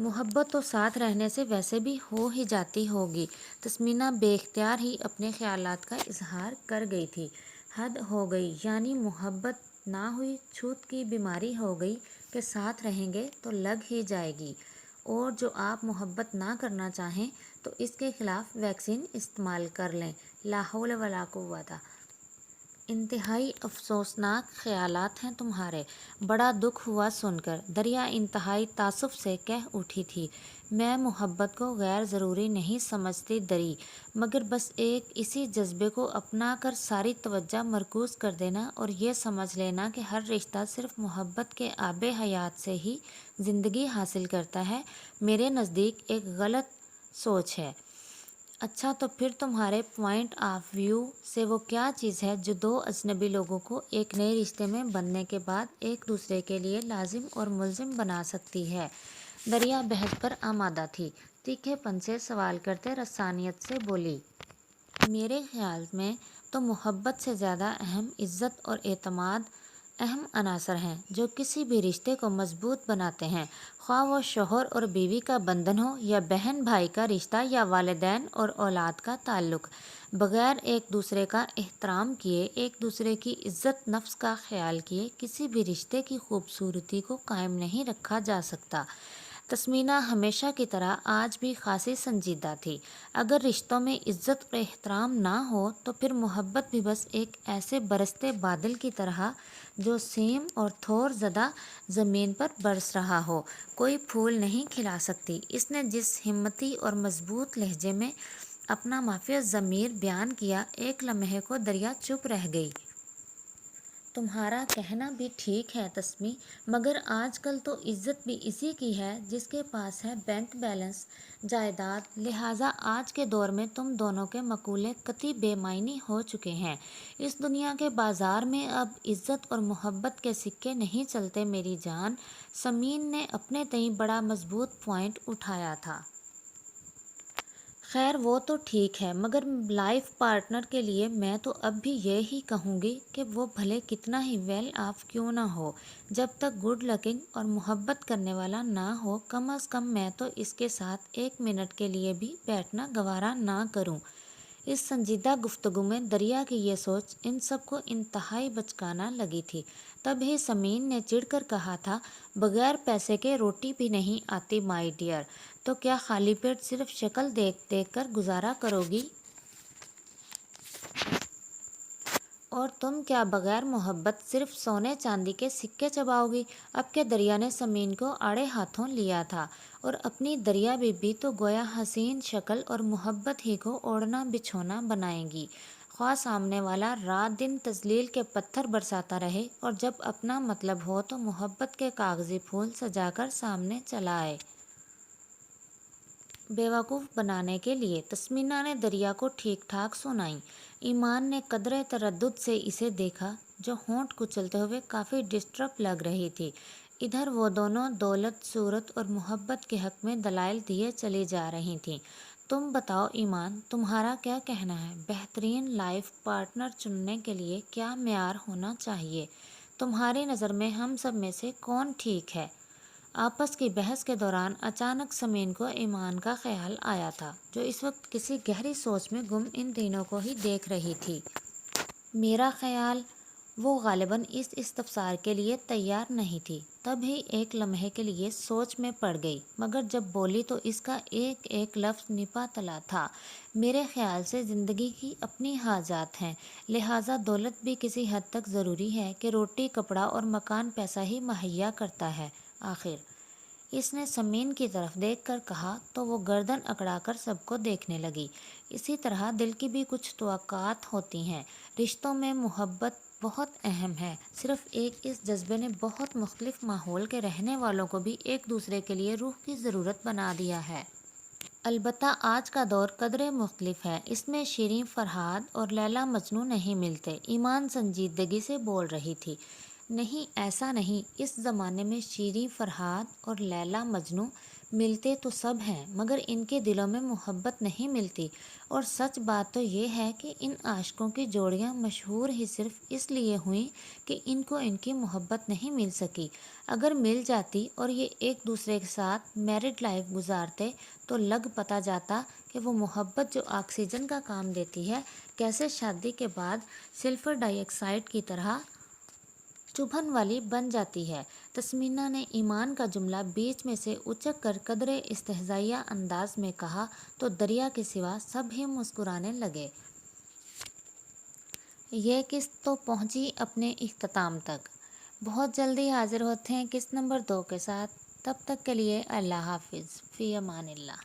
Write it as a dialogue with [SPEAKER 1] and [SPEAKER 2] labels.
[SPEAKER 1] محبت تو ساتھ رہنے سے ویسے بھی ہو ہی جاتی ہوگی۔ تسمینہ بے اختیار ہی اپنے خیالات کا اظہار کر گئی تھی۔ حد ہو گئی، یعنی محبت نہ ہوئی، چھوت کی بیماری ہو گئی کہ ساتھ رہیں گے تو لگ ہی جائے گی، اور جو آپ محبت نہ کرنا چاہیں تو اس کے خلاف ویکسین استعمال کر لیں۔ لا حول ولا قوت۔ انتہائی افسوسناک خیالات ہیں تمہارے۔ بڑا دکھ ہوا سن کر۔ دریا انتہائی تعصب سے کہہ اٹھی تھی، میں محبت کو غیر ضروری نہیں سمجھتی دری، مگر بس ایک اسی جذبے کو اپنا کر ساری توجہ مرکوز کر دینا اور یہ سمجھ لینا کہ ہر رشتہ صرف محبت کے آب حیات سے ہی زندگی حاصل کرتا ہے، میرے نزدیک ایک غلط سوچ ہے۔ اچھا، تو پھر تمہارے پوائنٹ آف ویو سے وہ کیا چیز ہے جو دو اجنبی لوگوں کو ایک نئے رشتے میں بندھنے کے بعد ایک دوسرے کے لیے لازم اور ملزم بنا سکتی ہے؟ دریا بحث پر آمادہ تھی، تیکھے پن سے سوال کرتے رسانیت سے بولی، میرے خیال میں تو محبت سے زیادہ اہم عزت اور اعتماد اہم عناصر ہیں جو کسی بھی رشتے کو مضبوط بناتے ہیں، خواہ وہ شوہر اور بیوی کا بندھن ہو یا بہن بھائی کا رشتہ یا والدین اور اولاد کا تعلق۔ بغیر ایک دوسرے کا احترام کیے، ایک دوسرے کی عزت نفس کا خیال کیے کسی بھی رشتے کی خوبصورتی کو قائم نہیں رکھا جا سکتا۔ تسمینہ ہمیشہ کی طرح آج بھی خاصی سنجیدہ تھی۔ اگر رشتوں میں عزت اور احترام نہ ہو تو پھر محبت بھی بس ایک ایسے برستے بادل کی طرح جو سیم اور تھور زدہ زمین پر برس رہا ہو، کوئی پھول نہیں کھلا سکتی۔ اس نے جس ہمتی اور مضبوط لہجے میں اپنا مافی ضمیر بیان کیا، ایک لمحے کو دریا چپ رہ گئی۔ تمہارا کہنا بھی ٹھیک ہے تسمی، مگر آج کل تو عزت بھی اسی کی ہے جس کے پاس ہے بینک بیلنس، جائیداد، لہٰذا آج کے دور میں تم دونوں کے مقولے قطعی بے معنی ہو چکے ہیں۔ اس دنیا کے بازار میں اب عزت اور محبت کے سکے نہیں چلتے میری جان۔ سمین نے اپنے تئیں بڑا مضبوط پوائنٹ اٹھایا تھا۔ خیر وہ تو ٹھیک ہے، مگر لائف پارٹنر کے لیے میں تو اب بھی یہی کہوں گی کہ وہ بھلے کتنا ہی ویل آف کیوں نہ ہو، جب تک گڈ لکنگ اور محبت کرنے والا نہ ہو، کم از کم میں تو اس کے ساتھ ایک منٹ کے لیے بھی بیٹھنا گوارا نہ کروں۔ اس سنجیدہ گفتگو میں دریا کی یہ سوچ ان سب کو انتہائی بچکانہ لگی تھی۔ تب ہی سمین نے چڑھ کر کہا تھا، بغیر پیسے کے روٹی بھی نہیں آتی مائی ڈیئر، تو کیا خالی پیٹ صرف شکل دیکھ دیکھ کر گزارا کرو گی؟ اور تم کیا بغیر محبت صرف سونے چاندی کے سکے چباؤ گی؟ اب کہ دریا نے سمین کو آڑے ہاتھوں لیا تھا، اور اپنی دریا بی بی تو گویا حسین شکل اور محبت ہی کو اوڑھنا بچھونا بنائے گی، خواہ سامنے والا رات دن تذلیل کے پتھر برساتا رہے اور جب اپنا مطلب ہو تو محبت کے کاغذی پھول سجا کر سامنے چلا آئے۔ بیوقوف بنانے کے لیے تسمینہ نے دریا کو ٹھیک ٹھاک سنائی۔ ایمان نے قدرے تردد سے اسے دیکھا، جو ہونٹ کچلتے ہوئے کافی ڈسٹرب لگ رہی تھی۔ ادھر وہ دونوں دولت، صورت اور محبت کے حق میں دلائل دیے چلی جا رہی تھیں۔ تم بتاؤ ایمان، تمہارا کیا کہنا ہے؟ بہترین لائف پارٹنر چننے کے لیے کیا معیار ہونا چاہیے؟ تمہاری نظر میں ہم سب میں سے کون ٹھیک ہے؟ آپس کی بحث کے دوران اچانک سمین کو ایمان کا خیال آیا تھا، جو اس وقت کسی گہری سوچ میں گم ان تینوں کو ہی دیکھ رہی تھی۔ میرا خیال، وہ غالباً اس استفسار کے لیے تیار نہیں تھی، تب ہی ایک لمحے کے لیے سوچ میں پڑ گئی، مگر جب بولی تو اس کا ایک ایک لفظ نپا تلا تھا۔ میرے خیال سے زندگی کی اپنی حاجات ہیں، لہٰذا دولت بھی کسی حد تک ضروری ہے کہ روٹی کپڑا اور مکان پیسہ ہی مہیا کرتا ہے آخر۔ اس نے سمین کی طرف دیکھ کر کہا تو وہ گردن اکڑا کر سب کو دیکھنے لگی۔ اسی طرح دل کی بھی کچھ توقعات ہوتی ہیں۔ رشتوں میں محبت بہت اہم ہے، صرف ایک اس جذبے نے بہت مختلف ماحول کے رہنے والوں کو بھی ایک دوسرے کے لیے روح کی ضرورت بنا دیا ہے۔ البتہ آج کا دور قدرے مختلف ہے، اس میں شیریں فرہاد اور لیلا مجنوں نہیں ملتے۔ ایمان سنجیدگی سے بول رہی تھی، نہیں ایسا نہیں، اس زمانے میں شیریں فرہاد اور لیلا مجنوں ملتے تو سب ہیں مگر ان کے دلوں میں محبت نہیں ملتی، اور سچ بات تو یہ ہے کہ ان عاشقوں کی جوڑیاں مشہور ہی صرف اس لیے ہوئیں کہ ان کو ان کی محبت نہیں مل سکی۔ اگر مل جاتی اور یہ ایک دوسرے کے ساتھ میرڈ لائف گزارتے تو لگ پتہ جاتا کہ وہ محبت جو آکسیجن کا کام دیتی ہے کیسے شادی کے بعد سلفر ڈائی آکسائڈ کی طرح چبھن والی بن جاتی ہے۔ تسمینہ نے ایمان کا جملہ بیچ میں سے اچک کر قدرے استہزائیہ انداز میں کہا تو دریا کے سوا سب ہی مسکرانے لگے۔ یہ قسط تو پہنچی اپنے اختتام تک۔ بہت جلدی حاضر ہوتے ہیں قسط نمبر 2 کے ساتھ۔ تب تک کے لیے اللہ حافظ، فی امان اللہ۔